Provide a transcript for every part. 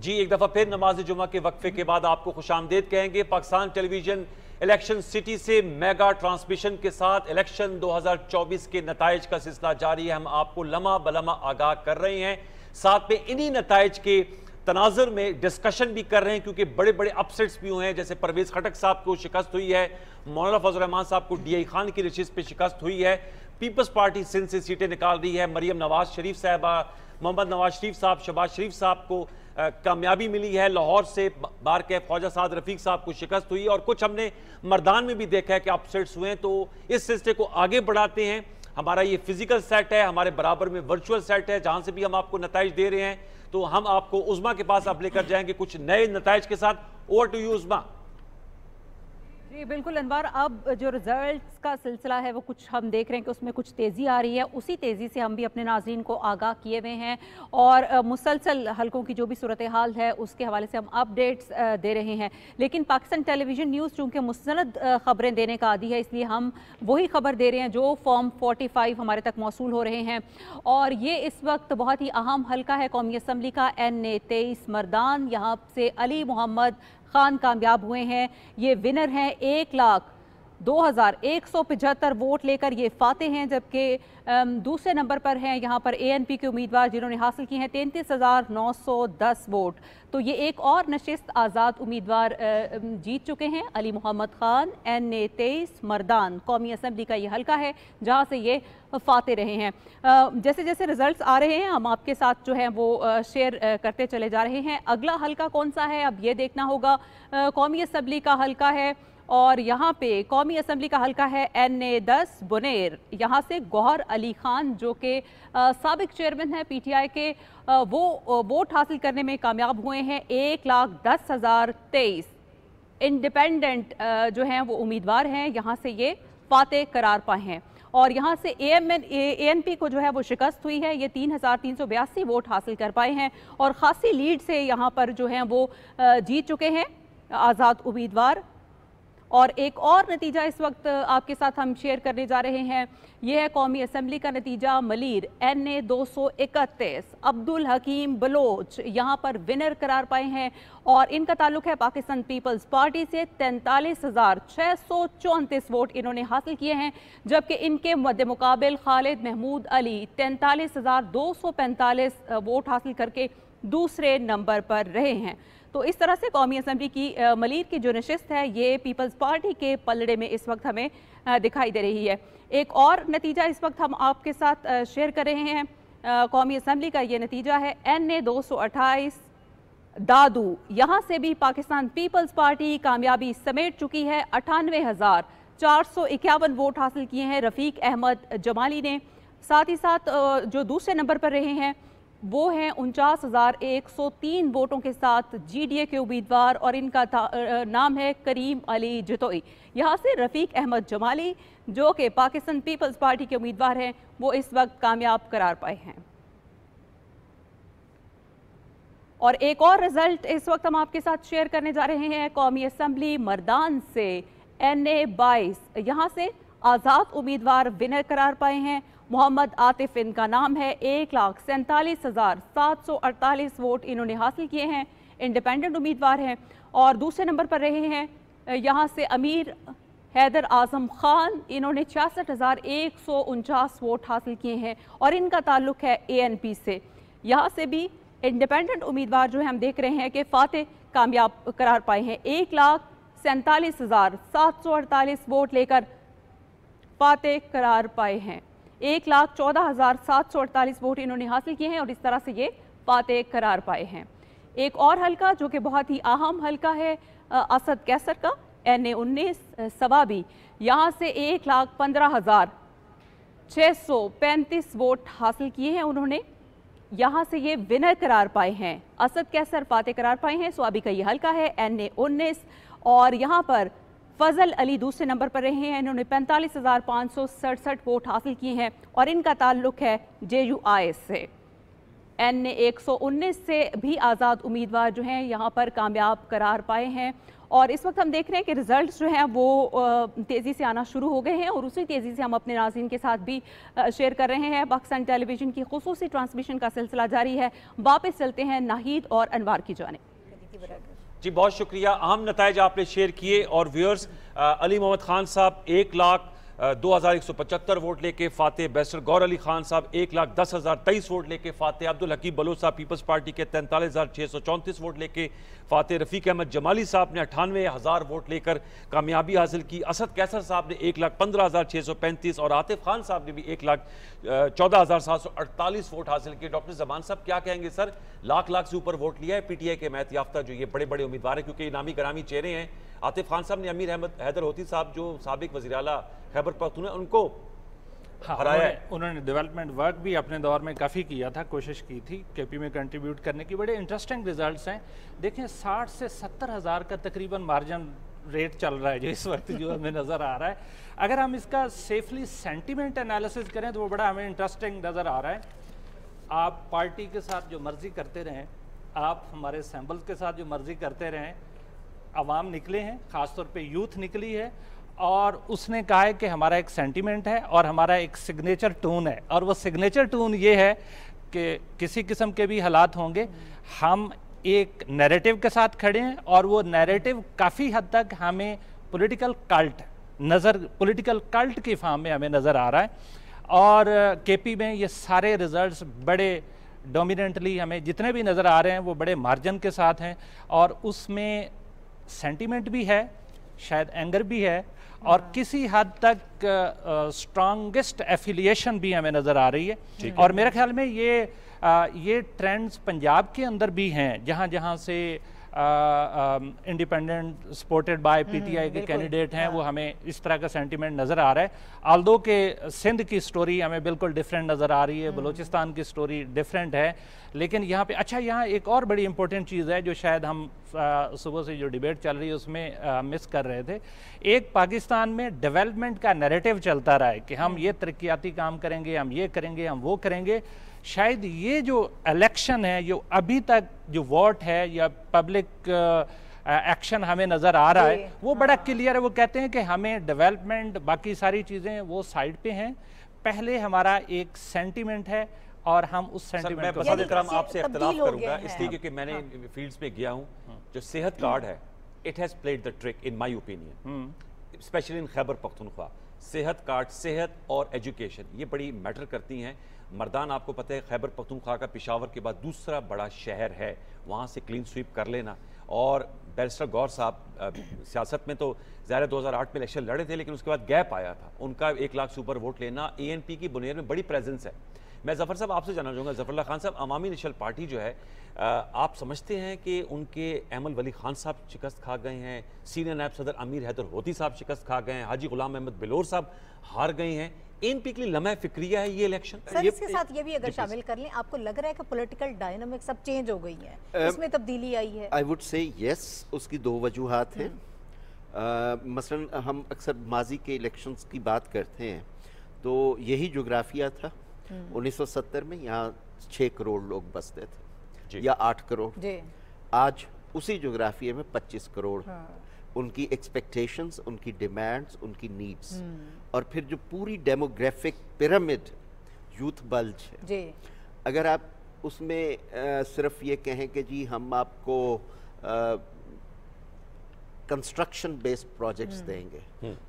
जी, एक दफ़ा फिर नमाज जुमा के वक्फे के बाद आपको खुशामदीद कहेंगे। पाकिस्तान टेलीविजन इलेक्शन सिटी से मेगा ट्रांसमिशन के साथ इलेक्शन 2024 के नताइज का सिलसिला जारी है। हम आपको लम्हा बलम्हा आगाह कर रहे हैं, साथ में इन्हीं नताइज के तनाजुर में डिस्कशन भी कर रहे हैं, क्योंकि बड़े बड़े अपसेट्स भी हुए हैं। जैसे परवेज खटक साहब को शिकस्त हुई है, मौलाना फजल रहमान साहब को DI खान की नशिस्त पे शिकस्त हुई है, पीपल्स पार्टी सिंध से सीटें निकाल रही है, मरियम नवाज शरीफ साहबा, मोहम्मद नवाज शरीफ साहब, शहबाज शरीफ साहब को कामयाबी मिली है, लाहौर से बार के ख्वाजा साद रफीक साहब को शिकस्त हुई है, और कुछ हमने मर्दान में भी देखा है कि अपसेट्स हुए हैं। तो इस सिलसिले को आगे बढ़ाते हैं। हमारा ये फिजिकल सेट है, हमारे बराबर में वर्चुअल सेट है, जहां से भी हम आपको नताइज दे रहे हैं। तो हम आपको उज़मा के पास अब लेकर जाएंगे कुछ नए नताइज के साथ। Over to you उज़मा। जी बिल्कुल अनवर, अब जो रिजल्ट्स का सिलसिला है वो कुछ हम देख रहे हैं कि उसमें कुछ तेज़ी आ रही है। उसी तेज़ी से हम भी अपने नाज़रीन को आगाह किए हुए हैं और मुसलसल हलकों की जो भी सूरत हाल है उसके हवाले से हम अपडेट्स दे रहे हैं। लेकिन पाकिस्तान टेलीविज़न न्यूज़ चूँकि मुस्तनद ख़बरें देने का आदी है, इसलिए हम वही ख़बर दे रहे हैं जो फॉर्म 45 हमारे तक मौसूल हो रहे हैं। और ये इस वक्त बहुत ही अहम हलका है कौमी असम्बली का, NA 23 मर्दान। यहाँ से अली मोहम्मद खान कामयाब हुए हैं। ये विनर हैं, 1,02,175 वोट लेकर ये फाते हैं। जबकि दूसरे नंबर पर हैं यहाँ पर ANP के उम्मीदवार, जिन्होंने हासिल किए हैं 33,910 वोट। तो ये एक और नशिस्त आज़ाद उम्मीदवार जीत चुके हैं, अली मोहम्मद खान, NA 23 मर्दान। कौमी असम्बली का ये हल्का है जहाँ से ये फाते रहे हैं। जैसे जैसे रिजल्ट्स आ रहे हैं हम आपके साथ जो है वो शेयर करते चले जा रहे हैं। अगला हल्का कौन सा है अब ये देखना होगा। कौमी असम्बली का हल्का है और यहाँ पे कौमी असम्बली का हल्का है NA 10 बुनेर। यहाँ से गौहर अली खान जो कि साबिक चेयरमैन है PTI के, वो वोट हासिल करने में कामयाब हुए हैं, 1,10,023। इंडिपेंडेंट जो हैं वो उम्मीदवार हैं, यहाँ से ये फाते करार पाए हैं। और यहाँ से ANP को जो है वो शिकस्त हुई है, ये 3,382 वोट हासिल कर पाए हैं और खासी लीड से यहाँ पर जो हैं वो जीत चुके हैं आज़ाद उम्मीदवार। और एक और नतीजा इस वक्त आपके साथ हम शेयर करने जा रहे हैं, यह है कौमी असम्बली का नतीजा। मलीर NA 231 अब्दुल हकीम बलोच यहाँ पर विनर करार पाए हैं और इनका ताल्लुक है पाकिस्तान पीपल्स पार्टी से। 43,634 वोट इन्होंने हासिल किए हैं, जबकि इनके मद्दे मुकाबिल खालिद महमूद अली 43,245 वोट हासिल करके दूसरे नंबर पर रहे हैं। तो इस तरह से कौमी असम्बली की मलीर की जो नशिस्त है ये पीपल्स पार्टी के पलड़े में इस वक्त हमें दिखाई दे रही है। एक और नतीजा इस वक्त हम आपके साथ शेयर कर रहे हैं। कौमी असम्बली का ये नतीजा है NA 228 दादू। यहाँ से भी पाकिस्तान पीपल्स पार्टी कामयाबी समेट चुकी है। 98,451 वोट हासिल किए हैं रफ़ीक अहमद जमाली ने। साथ ही साथ जो दूसरे नंबर पर रहे हैं वो हैं 49,103 वोटों के साथ GDA के उम्मीदवार और इनका नाम है करीम अली जतोई। यहाँ से रफ़ीक अहमद जमाली जो कि पाकिस्तान पीपल्स पार्टी के उम्मीदवार हैं वो इस वक्त कामयाब करार पाए हैं। और एक और रिजल्ट इस वक्त हम आपके साथ शेयर करने जा रहे हैं कौमी असम्बली मर्दान से। NA 22 यहाँ से आज़ाद उम्मीदवार विनर करार पाए हैं। मोहम्मद आतिफ इनका नाम है, 1,47,748 वोट इन्होंने हासिल किए हैं, इंडिपेंडेंट उम्मीदवार हैं। और दूसरे नंबर पर रहे हैं यहाँ से अमीर हैदर आजम खान, इन्होंने 66,149 वोट हासिल किए हैं और इनका ताल्लुक है ANP से। यहाँ से भी इंडिपेंडेंट उम्मीदवार जो है हम देख रहे हैं कि फाते कामयाब करार पाए हैं। 1,47,748 वोट लेकर फाते करार पाए हैं। 1,14,748 वोट इन्होंने हासिल किए हैं और इस तरह से ये फाते करार पाए हैं। एक और हल्का जो कि बहुत ही अहम हल्का है असद कैसर का, NA 19 सवाबी। यहाँ से 1,15,635 वोट हासिल किए हैं उन्होंने। यहाँ से ये विनर करार पाए हैं। असद कैसर फाते करार पाए हैं। स्वाबी का ये हल्का है NA 19 और यहाँ पर फजल अली दूसरे नंबर पर रहे हैं, इन्होंने 45,567 वोट हासिल किए हैं और इनका ताल्लुक है JUIS से। NA 119 से भी आज़ाद उम्मीदवार जो हैं यहाँ पर कामयाब करार पाए हैं और इस वक्त हम देख रहे हैं कि रिजल्ट्स जो हैं वो तेज़ी से आना शुरू हो गए हैं और उसी तेज़ी से हम अपने नाज़रीन के साथ भी शेयर कर रहे हैं। पाकिस्तान टेलीविज़न की खुसूसी ट्रांसमिशन का सिलसिला जारी है। वापस चलते हैं नाहिद और अनवार की जानिब। जी बहुत शुक्रिया। अहम नताइज आपने शेयर किए और व्यूअर्स, अली मोहम्मद खान साहब 1,02,175 वोट लेके फाते, बैरिस्टर गौर अली खान साहब 1,10,023 वोट लेके फाते, अब्दुल हकीम बलोच साहब पीपल्स पार्टी के 43,634 वोट लेके फाते, रफ़ीक अहमद जमाली साहब ने 98,000 वोट लेकर कामयाबी हासिल की, असद कैसर साहब ने 1,15,635 और आतिफ खान साहब ने भी 1,14,748 वोट हासिल किए। डॉक्टर जमान साहब क्या कहेंगे सर, लाख से ऊपर वोट लिया है पीटीआई के मैत याफ्ता जो ये बड़े बड़े उम्मीदवार हैं, क्योंकि नामी ग्रामी चेहरे हैं। आतिफ खान साहब ने अमीर अहमद हैदर होती साहब जो साबिक वज़ीर आला खैबर पख्तूनख्वा उनको हराया है। उन्होंने डेवलपमेंट वर्क भी अपने दौर में काफ़ी किया था, कोशिश की थी केपी में कंट्रीब्यूट करने की। बड़े इंटरेस्टिंग रिजल्ट्स हैं। देखें 60 से 70 हज़ार का तकरीबन मार्जिन रेट चल रहा है जो इस वक्त जो हमें नज़र आ रहा है। अगर हम इसका सेफली सेंटिमेंट एनालिसिस करें तो वो बड़ा हमें इंटरेस्टिंग नज़र आ रहा है। आप पार्टी के साथ जो मर्ज़ी करते रहें, आप हमारे सैम्बल्स के साथ जो मर्ज़ी करते रहें, अवाम निकले हैं, ख़ासतौर पे यूथ निकली है और उसने कहा है कि हमारा एक सेंटिमेंट है और हमारा एक सिग्नेचर टून है, और वो सिग्नेचर टून ये है कि किसी किस्म के भी हालात होंगे हम एक नैरेटिव के साथ खड़े हैं और वो नैरेटिव काफ़ी हद तक हमें पॉलिटिकल कल्ट की फॉर्म में हमें नज़र आ रहा है। और केपी में ये सारे रिजल्ट्स बड़े डोमिनेंटली हमें जितने भी नज़र आ रहे हैं वो बड़े मार्जिन के साथ हैं और उसमें सेंटिमेंट भी है, शायद एंगर भी है और किसी हद तक स्ट्रॉन्गेस्ट एफिलिएशन भी हमें नज़र आ रही है। और मेरे ख्याल में ये ट्रेंड्स पंजाब के अंदर भी हैं, जहाँ जहाँ से इंडिपेंडेंट सपोर्टेड बाय पीटीआई के कैंडिडेट हैं वो हमें इस तरह का सेंटिमेंट नज़र आ रहा है। आल्दो के सिंध की स्टोरी हमें बिल्कुल डिफरेंट नज़र आ रही है, बलूचिस्तान की स्टोरी डिफरेंट है, लेकिन यहाँ पे यहाँ एक और बड़ी इंपॉर्टेंट चीज़ है जो शायद हम सुबह से जो डिबेट चल रही है उसमें मिस कर रहे थे। एक पाकिस्तान में डेवलपमेंट का नैरेटिव चलता रहा है कि हम ये तरक्याती काम करेंगे, हम ये करेंगे, हम वो करेंगे। शायद ये जो इलेक्शन है, जो अभी तक जो वोट है या पब्लिक एक्शन हमें नज़र आ रहा है वो बड़ा क्लियर है। वो कहते हैं कि हमें डेवलपमेंट बाकी सारी चीज़ें वो साइड पे हैं, पहले हमारा एक सेंटिमेंट है और हम उस सेंटिमेंट को आपसे इख्तिलाफ करूंगा इसलिए क्योंकि मैंने फील्ड्स में गया हूं। जो सेहत कार्ड है, it has played the trick in my opinion, specially in Khyber Pakhtunkhwa. सेहत कार्ड, सेहत और एजुकेशन ये बड़ी मैटर करती हैं। मर्दान आपको पता है खैबर पख्तूनख्वा का पेशावर के बाद दूसरा बड़ा शहर है, वहाँ से क्लीन स्वीप कर लेना। और बैरिस्टर गौर साहब सियासत में तो ज़ाहिर 2008 में इलेक्शन लड़े थे, लेकिन उसके बाद गैप आया था उनका। 1 लाख से ऊपर वोट लेना, ANP की बुनियाद में बड़ी प्रेजेंस है। मैं ज़फ़र साहब आपसे जानना चाहूँगा, ज़फ़रुल्लाह खान साहब, अवामी नेशनल पार्टी जो है, आप समझते हैं कि उनके अहमद वली खान साहब शिकस्त खा गए हैं, सीनियर नायब सदर अमीर हैदर होती साहब शिकस्त खा गए हैं, हाजी गुलाम अहमद बिलोर साहब हार गए हैं। ANP के लिए लम्हा फिक्रिया है ये इलेक्शन। सर इसके साथ ये भी अगर शामिल कर लें, आपको लग रहा है कि पॉलिटिकल डायनामिक्स सब चेंज हो गई है, इसमें तब्दीली आई है? आई वुड से यस, उसकी दो वजूहात हैं। मसलन हम अक्सर माजी के इलेक्शंस की बात करते हैं तो यही जोग्राफिया था। 1970 में यहाँ 6 करोड़ लोग बसते थे या 8 करोड़, आज उसी जोग्राफिया में 25 करोड़। उनकी एक्सपेक्टेशंस, उनकी डिमांड्स, उनकी नीड्स, और फिर जो पूरी डेमोग्राफिक पिरामिड यूथ बल्ज है, अगर आप उसमें सिर्फ ये कहें कि जी हम आपको कंस्ट्रक्शन बेस्ड प्रोजेक्ट्स देंगे,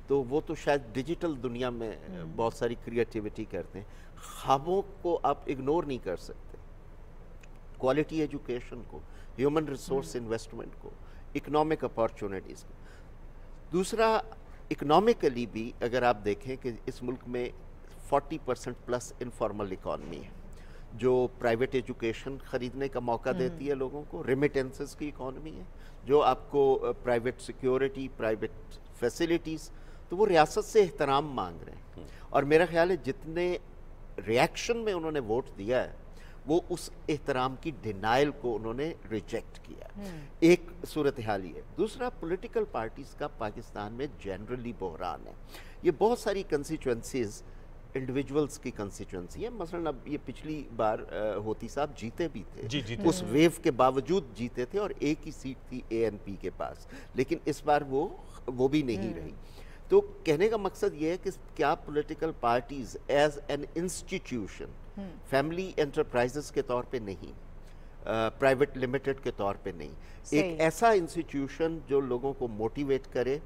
तो वो तो शायद डिजिटल दुनिया में बहुत सारी क्रिएटिविटी करते हैं। ख्वाबों को आप इग्नोर नहीं कर सकते, क्वालिटी एजुकेशन को, ह्यूमन रिसोर्स इन्वेस्टमेंट को, इकोनॉमिक अपॉर्चुनिटीज़ को। दूसरा, इकोनॉमिकली भी अगर आप देखें कि इस मुल्क में 40% प्लस इनफॉर्मल इकॉनमी है जो प्राइवेट एजुकेशन ख़रीदने का मौका देती है लोगों को, रेमिटेंसेस की इकॉनमी है जो आपको प्राइवेट सिक्योरिटी, प्राइवेट फैसिलिटीज़, तो वो रियासत से एहतराम मांग रहे हैं। और मेरा ख्याल है जितने रिएक्शन में उन्होंने वोट दिया है वो उस एहतराम की डिनाइल को उन्होंने रिजेक्ट किया। एक सूरत हाल ही है। दूसरा, पॉलिटिकल पार्टीज़ का पाकिस्तान में जनरली बहरान है। ये बहुत सारी कंस्टिट्यूएंसीज इंडिविजुअल्स की कंस्टिट्यूंसी है। मसलन अब ये पिछली बार होती साहब जीते भी थे, जी। उस वेव के बावजूद जीते थे और एक ही सीट थी एएनपी के पास, लेकिन इस बार वो भी नहीं रही। तो कहने का मकसद ये है कि क्या political parties as an institution, family enterprises के तौर पे नहीं, प्राइवेट लिमिटेड के तौर पे नहीं, एक ऐसा इंस्टीट्यूशन जो लोगों को मोटिवेट करे,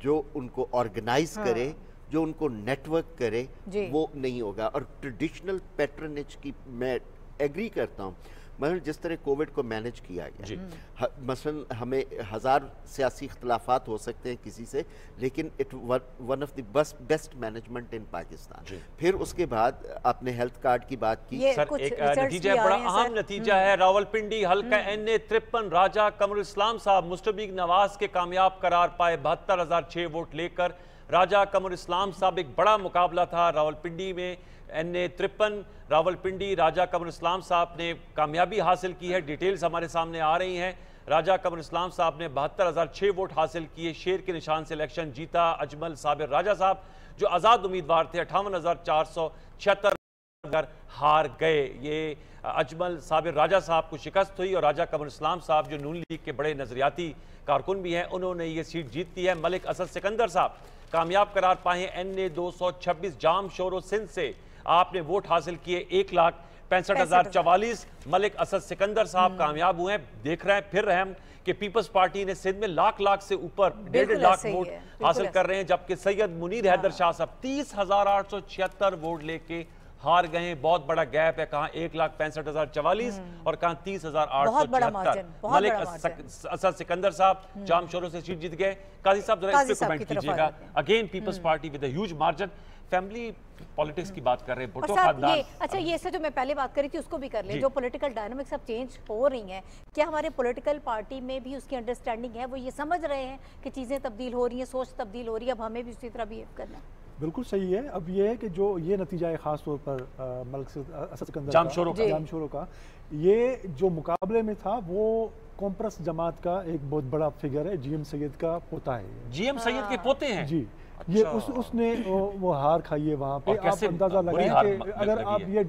जो उनको ऑर्गेनाइज करे, जो उनको नेटवर्क करे, वो नहीं होगा। और ट्रेडिशनल पैट्रनेज की मैं एग्री करता हूँ, मतलब जिस तरह कोविड को मैनेज किया गया, मसलन हमें 1000 सियासी इख्तलाफात हो सकते हैं किसी से, लेकिन it one of the best management in Pakistan. फिर उसके बाद आपने हेल्थ कार्ड की बात की सर, एक नतीजा बड़ा अहम नतीजा है। रावलपिंडी हल्का NA 53 राजा कमरुल इस्लाम साहब मुस्तबीक नवाज के कामयाब करार पाए 72,006 वोट लेकर। राजा कमरुल इस्लाम साहब एक बड़ा मुकाबला था रावलपिंडी में, NA 53 रावलपिंडी राजा कमरुल इस्लाम साहब ने कामयाबी हासिल की है। डिटेल्स हमारे सामने आ रही हैं। राजा कमरुल इस्लाम साहब ने 72,006 वोट हासिल किए, शेर के निशान से इलेक्शन जीता। अजमल साबिर राजा साहब जो आज़ाद उम्मीदवार थे 58,476 हार गए। ये अजमल साबिर राजा साहब को शिकस्त हुई और राजा कमरुल इस्लाम साहब जो नून लीग के बड़े नजरियाती कारकुन भी हैं, उन्होंने ये सीट जीत ली है। मलिक असद सिकंदर साहब कामयाब करार पाए हैं NA 226 जाम शोरो सिंध से, आपने वोट हासिल किए 1,65,044। मलिक असद सिकंदर साहब कामयाब हुए हैं। देख रहे हैं फिर रहे हम कि पीपल्स पार्टी ने सिंध में लाख से ऊपर 1.5 लाख वोट हासिल कर रहे हैं, जबकि सैयद मुनीर हैदर शाह साहब 30,876 वोट लेके हार गए। बहुत बड़ा गैप है, कहां 1,65,044 और कहां 30,876। मलिक असद सिकंदर साहब जाम शोरों से सीट जीत गए। काजी साहब जरा इस पे कमेंट कीजिएगा। Again peoples party with a huge margin. Family politics की बात कर रहे हैं, भुट्टो खानदान। अच्छा, ये से जो मैं पहले बात करी थी उसको भी कर ले। जो पॉलिटिकल डायनामिक्स अब चेंज हो रही हैं, क्या हमारे पॉलिटिकल पार्टी में भी उसकी अंडरस्टैंडिंग है? वो ये समझ रहे हैं कि चीजें तब्दील हो रही हैं, सोच तब्दील हो रही है, अब हमें भी उसी तरह बिहेव करना है? बिल्कुल सही है। अब ये है कि जो ये नतीजा है ख़ास तौर पर मलिक असद सिकंदर जामशोरों का, ये जो मुकाबले में था वो कॉम्प्रेस जमात का एक बहुत बड़ा फिगर है, GM सैयद का पोता है। GM सैयद के पोते हैं जी। ये उसने वो हार खाई है वहाँ पे। आप अंदाजा लगाएं कि अगर आप ये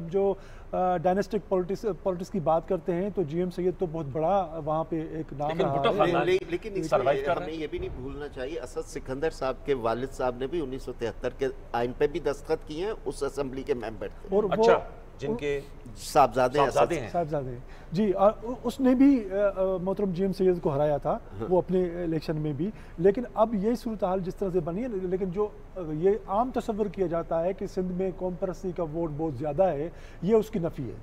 जो डायनेस्टिक पॉलिटिक्स की बात करते हैं तो GM सैयद तो बहुत बड़ा वहाँ पे एक नाम है। लेकिन हमें ये भी नहीं भूलना चाहिए, असद सिकंदर साहब के वालिद साहब ने भी 1973 के आइन पे भी दस्तखत किए हैं, उस असेंबली के मेंबर थे। और अच्छा, जिनके साहबजादे जी। और उसने भी मोहतरम GM सैयद को हराया था वो अपने इलेक्शन में भी। लेकिन अब ये सूरत हाल जिस तरह से बनी है, लेकिन जो ये आम तस्वर किया जाता है कि सिंध में कॉम्प्रेसी का वोट बहुत ज़्यादा है, ये उसकी नफ़ी है।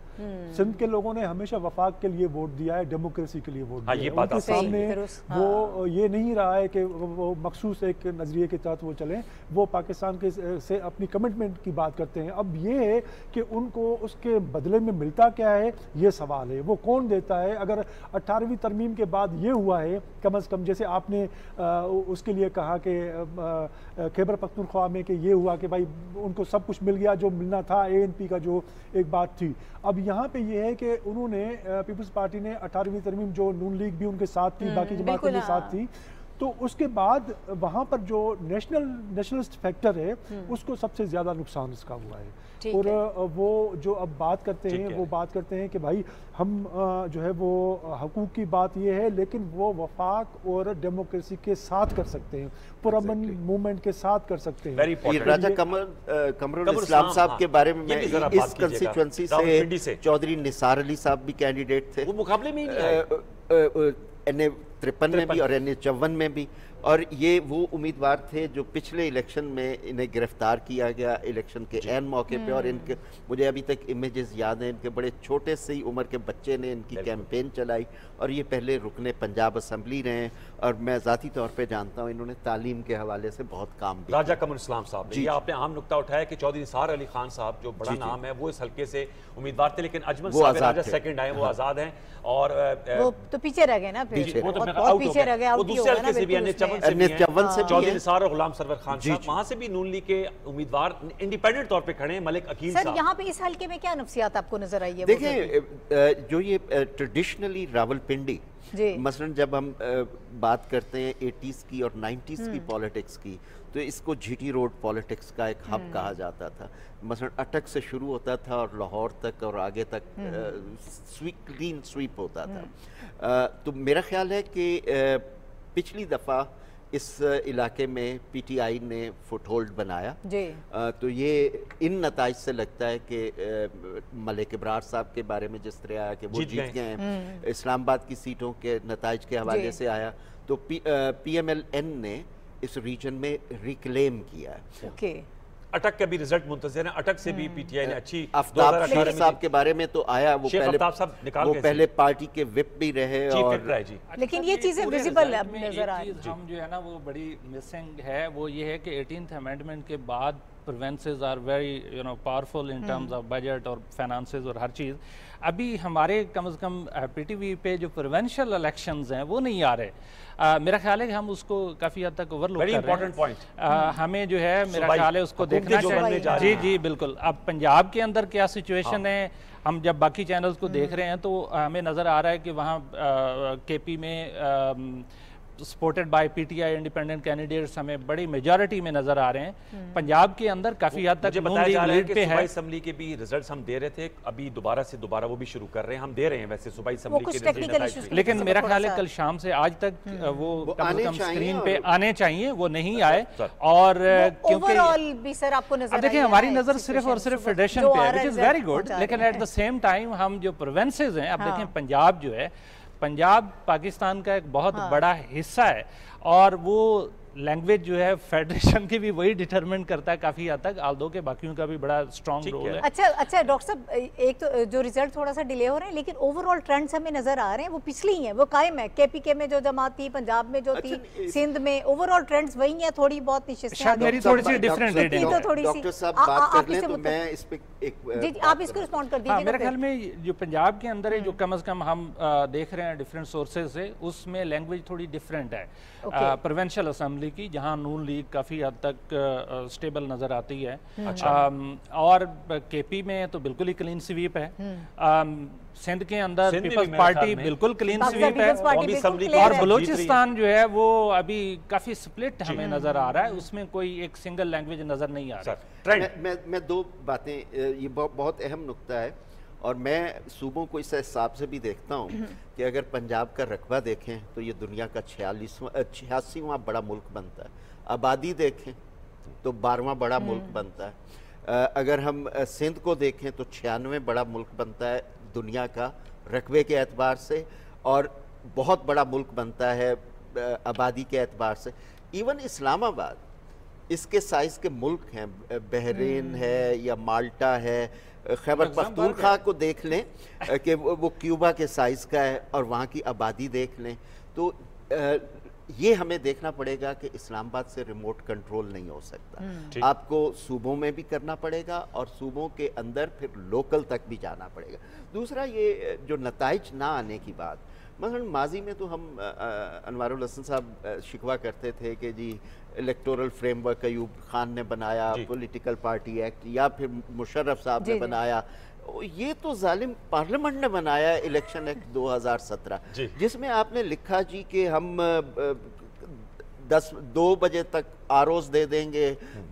सिंध के लोगों ने हमेशा वफाक के लिए वोट दिया है, डेमोक्रेसी के लिए वोट दिया है। उनके सामने वो ये नहीं रहा है कि वो मखसूस एक नज़रिए के तहत वो चलें, वो पाकिस्तान के से अपनी कमिटमेंट की बात करते हैं। अब ये है कि उनको उसके बदले में मिलता क्या है, ये सवाल है। वो कौन देता है? अगर 18वीं तरमीम के बाद ये हुआ है, कम से कम जैसे आपने उसके लिए कहा कि खैबर पख्तूनख्वा में कि ये हुआ कि भाई उनको सब कुछ मिल गया जो मिलना था, ANP का जो एक बात थी। अब यहाँ पे ये है कि उन्होंने पीपल्स पार्टी ने 18वीं तरमीम जो नून लीग भी उनके साथ थी, बाकी जमातें भी साथ थी, तो उसके बाद वहाँ पर जो नेशनलिस्ट फैक्टर है उसको सबसे ज़्यादा नुकसान इसका हुआ है। और वो जो अब बात करते हैं वो बात करते हैं कि भाई हम जो है वो हकूक़ की बात ये है, लेकिन वो वफाक और डेमोक्रेसी के साथ कर सकते हैं, पुरअमन मूवमेंट के साथ कर सकते हैं। राजा कमरुल इस्लाम साहब के बारे में मैं इस कंस्टिट्यूएंसी से चौधरी निसार अली साहब भी कैंडिडेट थे, वो मुकाबले में ही नहीं आए। NA 53 में भी और NA 54 में भी, और ये वो उम्मीदवार थे जो पिछले इलेक्शन में इन्हें गिरफ्तार किया गया इलेक्शन के ऐन मौके पे। और इनके मुझे अभी तक इमेजेस याद हैं, इनके बड़े छोटे से ही उम्र के बच्चे ने इनकी कैंपेन चलाई और ये पहले रुकने पंजाब असम्बली रहे हैं। और मैं ज़ाती तौर पे जानता हूँ इन्होंने तालीम के हवाले से बहुत काम भी। राजा कमरुल इस्लाम साहब ने, ये आपने अहम नुक्ता उठाया कि चौधरी निसार अली खान साहब जो बड़ा नाम है वो इस हल्के से उम्मीदवार थे, लेकिन अजमल साबिर राजा सेकंड आए, वो आज़ाद हैं और वो तो पीछे रह गए ना, फिर पीछे रह गए। वो दूसरे हल्के से भी NA 54 से चौधरी निसार और गुलाम सरवर खान साहब, वहां से भी नून लीग के उम्मीदवार इंडिपेंडेंट तौर पे खड़े हैं। मलिक अकील साहब, यहाँ पे इस हल्के में क्या नफ्सियात आपको नजर आई है? देखिए, जो ये ट्रेडिशनली रावलपिंडी मसलन जब हम बात करते हैं 80s की और 90s की पॉलिटिक्स की, तो इसको जीटी रोड पॉलिटिक्स का एक हब कहा जाता था। मसलन अटक से शुरू होता था और लाहौर तक और आगे तक क्लीन स्वीप होता था। तो मेरा ख्याल है कि पिछली दफ़ा इस इलाके में पीटीआई ने फुटहोल्ड बनाया जी। तो ये इन नताइज से लगता है कि मलिक इब्रार साहब के बारे में जिस तरह आया कि वो जीत गए हैं, इस्लामाबाद की सीटों के नताइज के हवाले से आया, तो PMLN ने इस रीजन में रिक्लेम किया है। ओके। अटक के भी रिजल्ट मुंतज़िर हैं, अटक से भी पीटीआई ने अच्छी आफ्ताब शेख साहब के बारे में तो आया, वो पहले पार्टी के विप भी रहे और लेकिन ये चीजें विजिबल नजर आ रही हैं। हम जो है ना वो बड़ी मिसिंग है, वो ये है कि 18th अमेंडमेंट के बाद provinces are very powerful in terms of budget और फाइनेंसेस और हर चीज़। अभी हमारे कम से कम पीटीवी पे जो प्रोविंशियल इलेक्शंस हैं वो नहीं आ रहे। मेरा ख्याल है कि हम उसको काफ़ी हद तक ओवरलुक कर रहे हैं। हमें जो है मेरा ख्याल है उसको देखना चाहिए। जी जी बिल्कुल। अब पंजाब के अंदर क्या सिचुएशन है, हम जब बाकी चैनल्स को देख रहे हैं तो हमें नज़र आ रहा है कि वहाँ केपी में supported by PTI independent candidates हमें बड़ी मेजॉरिटी में नजर आ रहे हैं। पंजाब के अंदर काफी हद तक बताया जा रहा है कि सूबाई असेंबली के भी रिजल्ट्स हम दे रहे थे, अभी दोबारा वो भी शुरू कर रहे हैं, हम दे रहे हैं वैसे सूबाई असेंबली के रिजल्ट, लेकिन मेरा ख्याल है कल शाम से आज तक वो कम से कम स्क्रीन पे आने चाहिए, वो नहीं आए। और क्योंकि सर आपको नजर देखिए हमारी नजर सिर्फ और सिर्फ फेडरेशन पे है, विच इज वेरी गुड, लेकिन एट द सेम टाइम हम जो प्रोविंसेस हैं, अब देखें पंजाब जो है, पंजाब पाकिस्तान का एक बहुत बड़ा हिस्सा है और वो लैंग्वेज जो है फेडरेशन की भी वही डिटरमिन करता है काफी हद तक, आल्दो के बाकियों का भी बड़ा स्ट्रॉन्ग रोल है। अच्छा डॉक्टर साहब, एक तो जो रिजल्ट थोड़ा सा डिले हो रहे हैं लेकिन ओवरऑल ट्रेंड्स हमें नजर आ रहे हैं वो पिछले ही हैं, वो कायम है। केपीके में जो जमात थी, पंजाब में जो थी, सिंध में, ओवरऑल ट्रेंड्स वही हैं, थोड़ी बहुत निश्चित मेरी थोड़ी सी डिफरेंट रीडिंग है। डॉक्टर साहब बात कर लें तो मैं इस पे जी आप इसको रिस्पॉन्ड कर दीजिए। मेरे ख्याल में जो पंजाब के अंदर है, जो कम से कम हम देख रहे हैं डिफरेंट सोर्सेज से, उसमें लैंग्वेज थोड़ी डिफरेंट है प्रोविंशियल असेंबली की, जहां नून लीग काफ़ी हद तक स्टेबल नज़र आती है। और केपी में तो बिल्कुल ही क्लीन स्वीप है। सिंध के अंदर पीपल्स पार्टी बिल्कुल क्लीन स्वीप है। और बलूचिस्तान जो है वो अभी काफ़ी स्प्लिट हमें नज़र आ रहा है, उसमें कोई एक सिंगल लैंग्वेज नज़र नहीं आ रहा। मैं दो बातें, ये बहुत अहम नुक्ता है और मैं सूबों को इस हिसाब से भी देखता हूँ कि अगर पंजाब का रकबा देखें तो ये दुनिया का 86वां बड़ा मुल्क बनता है। आबादी देखें तो 12वां बड़ा मुल्क बनता है। अगर हम सिंध को देखें तो 96 बड़ा मुल्क बनता है दुनिया का रकबे के एतबार से, और बहुत बड़ा मुल्क बनता है आबादी के एतबार से। इवन इस्लामाबाद इसके साइज़ के मुल्क हैं, बहरीन है या माल्टा है, खैबर पख्तूनख्वा को देख लें कि वो क्यूबा के साइज़ का है, और वहाँ की आबादी देख लें। तो ये हमें देखना पड़ेगा कि इस्लामाबाद से रिमोट कंट्रोल नहीं हो सकता, आपको सूबों में भी करना पड़ेगा और सूबों के अंदर फिर लोकल तक भी जाना पड़ेगा। दूसरा ये जो नताइज ना आने की बात, मसलन माजी में तो हम अनवारुल हसन साहब शिकवा करते थे कि जी इलेक्टोरल फ्रेमवर्क अयूब खान ने बनाया, पॉलिटिकल पार्टी एक्ट, या फिर मुशर्रफ साहब ने बनाया, ये तो जालिम पार्लियामेंट ने बनाया इलेक्शन एक्ट 2017, जिसमें आपने लिखा जी कि हम 2 बजे तक आरोज दे देंगे,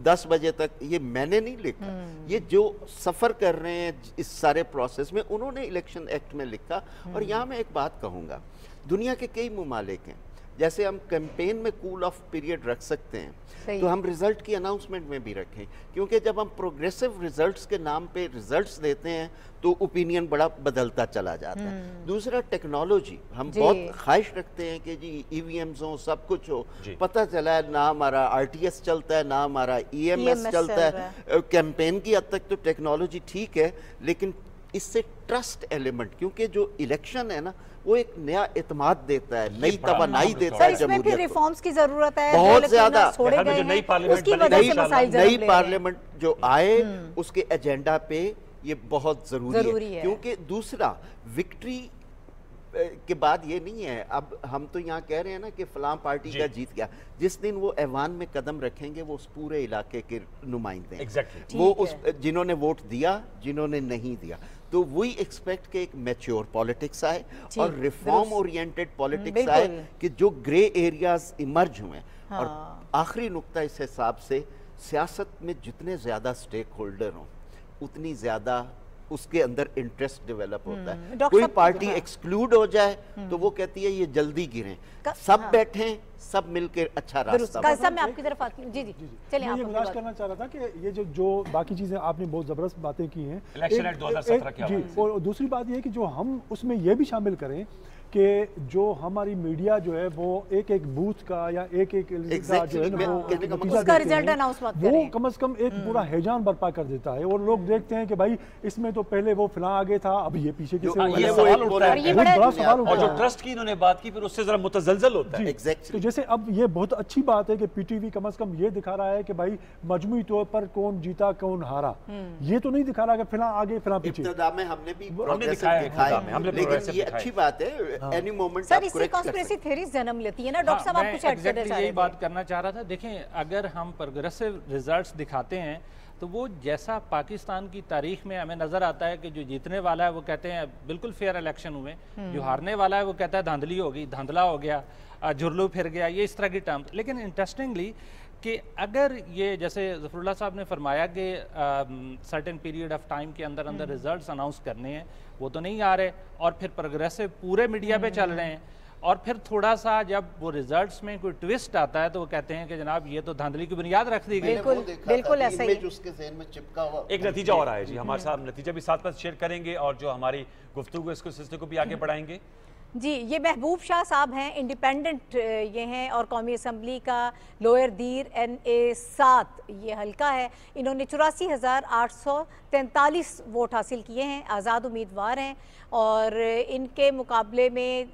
10 बजे तक। ये मैंने नहीं लिखा, ये जो सफ़र कर रहे हैं इस सारे प्रोसेस में उन्होंने इलेक्शन एक्ट में लिखा। और यहाँ मैं एक बात कहूँगा, दुनिया के कई ममालिक हैं, जैसे हम कैंपेन में कूल ऑफ पीरियड रख सकते हैं, तो हम रिजल्ट की अनाउंसमेंट में भी रखें, क्योंकि जब हम प्रोग्रेसिव रिजल्ट्स के नाम पे रिजल्ट्स देते हैं तो ओपिनियन बड़ा बदलता चला जाता है। दूसरा टेक्नोलॉजी, हम बहुत ख्वाहिश रखते हैं कि जी ईवीएम्स हो, सब कुछ हो, पता चला है ना हमारा आरटीएस चलता है ना हमारा ईएमएस चलता है। कैंपेन की हद तक तो टेक्नोलॉजी ठीक है, लेकिन इससे ट्रस्ट एलिमेंट, क्योंकि जो इलेक्शन है ना वो एक नया इत्मीद देता है, नई तवानाई देता है जमहूरियत को। रिफॉर्म्स की जरूरत है बहुत ज्यादा। नई पार्लियामेंट जो आए उसके एजेंडा पे ये बहुत जरूरी है, क्योंकि दूसरा विक्ट्री के बाद ये नहीं है, अब हम तो यहाँ कह रहे हैं ना कि फलां पार्टी का जीत गया, जिस दिन वो ऐवान में कदम रखेंगे वो उस पूरे इलाके के नुमाइंदे हैं, वो उस जिन्होंने वोट दिया, जिन्होंने नहीं दिया। तो वी एक्सपेक्ट कि एक मैच्योर पॉलिटिक्स आए जी, और रिफॉर्म ओरिएंटेड पॉलिटिक्स बिल्कुल। आए कि जो ग्रे एरियाज इमर्ज हुए। हाँ। और आखिरी नुक्ता इस हिसाब से, सियासत में जितने ज़्यादा स्टेक होल्डर हों उतनी ज़्यादा उसके अंदर इंटरेस्ट डेवलप होता है। डॉक्टर कोई साहब, पार्टी हाँ। एक्सक्लूड हो जाए तो वो कहती है ये जल्दी गिरें, सब हाँ। बैठें, सब मिलकर अच्छा रास्ता काजी साहब मैं आपकी तरफ आती हूँ। जी जी चलिए मैं आप ये अपनी गुजारिश बात- करना चाह रहा था कि ये जो बाकी चीज़ें आपने बहुत ज़बरदस्त बातें की हैं, इलेक्शन एक्ट 2017 के जी, हवाले से। और दूसरी बात ये है कि जो हम उसमें ये भी शामिल करें कि जो हमारी मीडिया जो है वो एक एक बूथ का या एक एक जो है Exactly, ना मैं वो कहने का नतीजा मकसद- उसका देते रिजल्ट हैं, अनाउंस मत वो करें। कम से कम एक पूरा हैजान बर्पा कर देता है और लोग देखते हैं कि भाई इसमें तो पहले वो फलां आगे था, अब ये पीछे किसे जो- हुआ ये है। सवाल उठता है। और ये बहुत बड़ा- बड़ा सवाल और जो उठता है। ट्रस्ट की इन्होंने बात की फिर उससे जरा मुतजलजल होता है। तो एग्जैक्टली। जैसे अब ये बहुत अच्छी बात है कि पीटीवी कम से कम ये दिखा रहा है कि भाई मजमूई तौर पर कौन जीता कौन हारा, ये तो नहीं दिखा रहा कि फिलहां आगे फिलहां पीछे। इब्तिदा में हमने भी हमने progressive दिखाया है, दिखाए, इब्तिदा में, हमने लेकिन progressive ये दिखाए। अच्छी बात है, एनी मोमेंट सर आप इससे correct कर कॉन्स्पिरेसी सकते थ्योरीज जन्म लेती है ना। डॉक्टर साहब आप कुछ ऐड करना चाह रहे यही थे। बात करना चाह रहा था। देखें, अगर हम प्रोग्रेसिव रिजल्ट्स दिखाते हैं तो वो जैसा पाकिस्तान की तारीख में हमें नजर आता है कि जो जीतने वाला है वो कहते हैं बिल्कुल फेयर इलेक्शन हुए, जो हारने वाला है वो कहता है धांधली हो गई, धांधला हो गया, जुर्लू फिर गया, ये इस तरह की टर्म्स। लेकिन इंटरेस्टिंगली कि अगर ये जैसे ज़फ़रुल्लाह साहब ने फरमाया कि सर्टेन पीरियड ऑफ टाइम के अंदर अंदर रिजल्ट्स अनाउंस करने हैं, वो तो नहीं आ रहे, और फिर प्रोग्रेसिव पूरे मीडिया पे चल रहे हैं, और फिर थोड़ा सा जब वो रिजल्ट्स में कोई ट्विस्ट आता है तो वो कहते हैं कि जनाब ये तो धांधली की बुनियाद रख दी गई। बिल्कुल, बिल्कुल ऐसा ही है। उसके ज़हन में चिपका हुआ एक नतीजा और आया जी, हमारे साथ नतीजा भी साथ साथ शेयर करेंगे और जो हमारी गुफ्तगू इसको सिलसिले को भी आगे बढ़ाएंगे। जी, ये महबूब शाह साहब हैं, इंडिपेंडेंट ये हैं, और कौमी असम्बली का लोअर दीर NA 7 ये हल्का है। इन्होंने 84,843 वोट हासिल किए हैं, आज़ाद उम्मीदवार हैं, और इनके मुकाबले में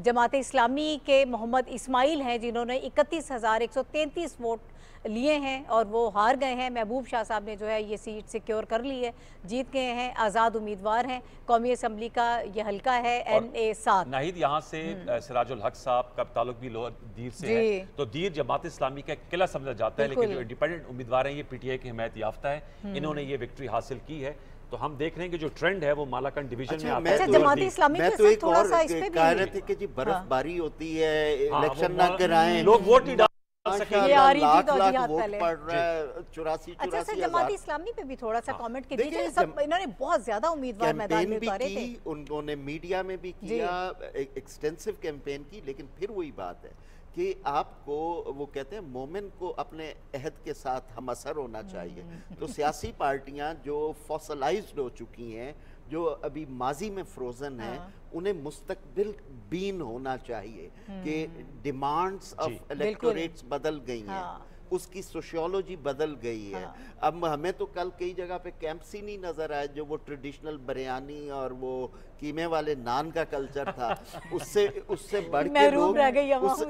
जमात इस्लामी के मोहम्मद इस्माइल हैं जिन्होंने 31,133 वोट लिए हैं और वो हार गए हैं। महबूब शाह साहब ने जो है ये सीट सिक्योर कर ली है, जीत गए हैं, आज़ाद उम्मीदवार हैं। कौमी असम्बली का ये हल्का है NA 7। नाहिद, यहाँ से सिराजुल हक साहब का ताल्लुक भी लोअर दीर से है, तो दीर जमात इस्लामी का एक किला समझा जाता है, लेकिन जो इंडिपेंडेंट उम्मीदवार हैं ये PTI की हिमायत याफ्ता है, इन्होंने ये विक्ट्री हासिल की है। तो हम देख रहे हैं कि जो ट्रेंड है वो मालाकंड डिवीजन में आता है। अच्छा, जमात इस्लामी मैं के तो साथ एक थोड़ा और सा इस पे भी कह रहे थे कि जी बर्फबारी होती है, इलेक्शन ना कराएं, लोग वोट नहीं डाल सके। ये आ रही थी लाख तो लाख अभी हाथ वोट पहले। पड़ रहा है, 84 अच्छा सर, जमात इस्लामी पे भी थोड़ा सा कमेंट कीजिए। देखिए, सब इन्होंने बहुत ज्यादा उम्मीदवार मैदान में कैंपेन भी उतारे थे। की, उन्होंने मीडिया में भी किया, एक्सटेंसिव कैंपेन की, लेकिन फिर वही बात है कि आपको वो कहते हैं मोमिन को अपने अहद के साथ हम असर होना चाहिए। तो सियासी पार्टियां जो फॉसलाइज्ड हो चुकी हैं, जो अभी माजी में फ्रोजन है, उन्हें मुस्तकबिल बीन होना चाहिए कि डिमांड्स ऑफ इलेक्टोरेट्स बदल गई हैं, उसकी सोशियोलॉजी बदल गई है। अब हमें तो कल कई जगह पे कैंप्स ही नहीं नजर आए, जो वो ट्रेडिशनल बिरयानी और वो कीमे वाले नान का कल्चर था, उससे बढ़ के लोग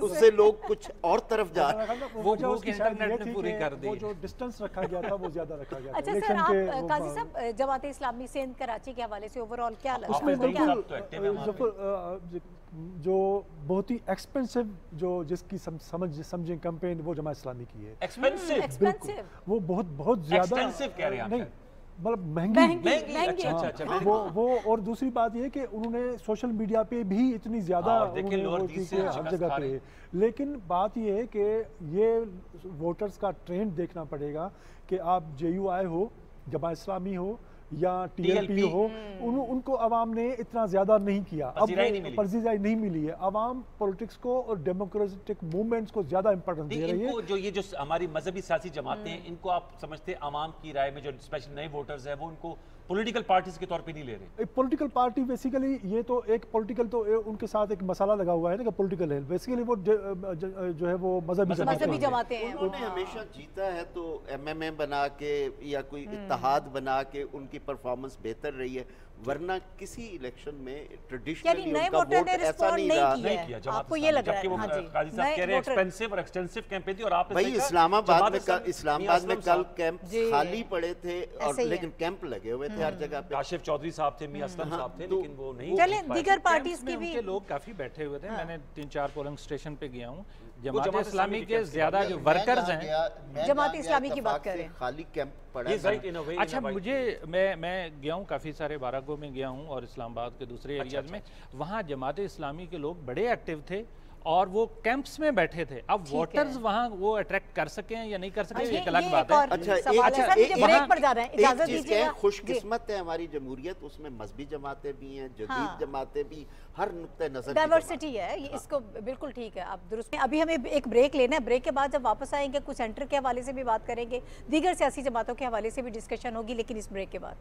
उससे लोग कुछ और तरफ जा रहे हैं। वो इंटरनेट ने पूरी कर दी। वो जो डिस्टेंस रखा गया था वो ज्यादा रखा गया था। अच्छा सर, आप काजी साहब जमात इस्लामी सिंध कराची के हवाले से ओवरऑल क्या लगा? उसमें बिल्कुल जो बहुत ही एक्सपेंसिव जो जिसकी समझें कैंपेन वो जमात इस्लामी की है। एक्सपेंसिव, वो बहुत ज्यादा एक्सपेंसिव कह रहे हैं, नहीं मतलब महंगी। अच्छा, वो और दूसरी बात ये कि उन्होंने सोशल मीडिया पे भी इतनी ज्यादा हर जगह पे, लेकिन बात ये है कि ये वोटर्स का ट्रेंड देखना पड़ेगा कि आप JUI हो, जमात इस्लामी हो या TLP हो, उनको अवाम ने इतना ज्यादा नहीं किया। अब पजीराई नहीं मिली है, अवाम पॉलिटिक्स को और डेमोक्रेटिक मूवमेंट्स को ज्यादा इंपॉर्टेंस दे रही है। जो ये जो हमारी मजहबी सियासी जमातें हैं, इनको आप समझते हैं अवाम की राय में जो स्पेशल नए वोटर्स हैं वो उनको पॉलिटिकल पार्टीज के तौर पे नहीं ले रहे? पॉलिटिकल पार्टी बेसिकली ये तो एक पॉलिटिकल तो उनके साथ एक मसाला लगा हुआ है ना कि पॉलिटिकल है, बेसिकली वो जो है वो मजहबी जमातें हैं। उन्होंने हमेशा जीता है तो MMA बना के या कोई इत्तेहाद बना के उनकी परफॉर्मेंस बेहतर रही है, वरना किसी इलेक्शन में ट्रेडिशनली उनका वोट ऐसा नहीं रहा। आपको ये लग रहा है? हाँ जी, काजी साहब कह रहे हैं एक्सपेंसिव और एक्सटेंसिव कैंपेन थी, और आप भाई इस्लामाबाद में कल कैंप खाली पड़े थे, और लेकिन कैंप लगे हुए थे हर जगह पे। काशिफ चौधरी साहब थे, मियां असलम साहब थे, लेकिन वो नहीं। चले दीगर पार्टीज के भी लोग काफी बैठे हुए थे। मैंने 3-4 पोलिंग स्टेशन पे गया हूँ, जमात इस्लामी के ज्यादा जो वर्कर्स हैं, जमात इस्लामी की बात करें, खाली कैंप पड़ा है। अच्छा, मैं गया हूँ काफ़ी सारे बाराकों में गया हूँ और इस्लामाबाद के दूसरे एरियाज में, वहाँ जमात इस्लामी के लोग बड़े एक्टिव थे और वो कैंप्स में बैठे थे। अब वोटर्स वहाँ वो अट्रैक्ट कर सके या नहीं कर सके, एक अलग बात है। अच्छा, खुशकिस्मत है हमारी जमहूरियत, उसमें मजहबी जमातें भी हैं, जदीद जमातें भी, हर नुक्ते नजर डाइवर्सिटी है, ये इसको बिल्कुल ठीक है। आप दुरुस्त। अभी हमें एक ब्रेक लेना है, ब्रेक के बाद जब वापस आएंगे कुछ सेंटर के हवाले से भी बात करेंगे, दीगर सियासी जमातों के हवाले से भी डिस्कशन होगी, लेकिन इस ब्रेक के बाद।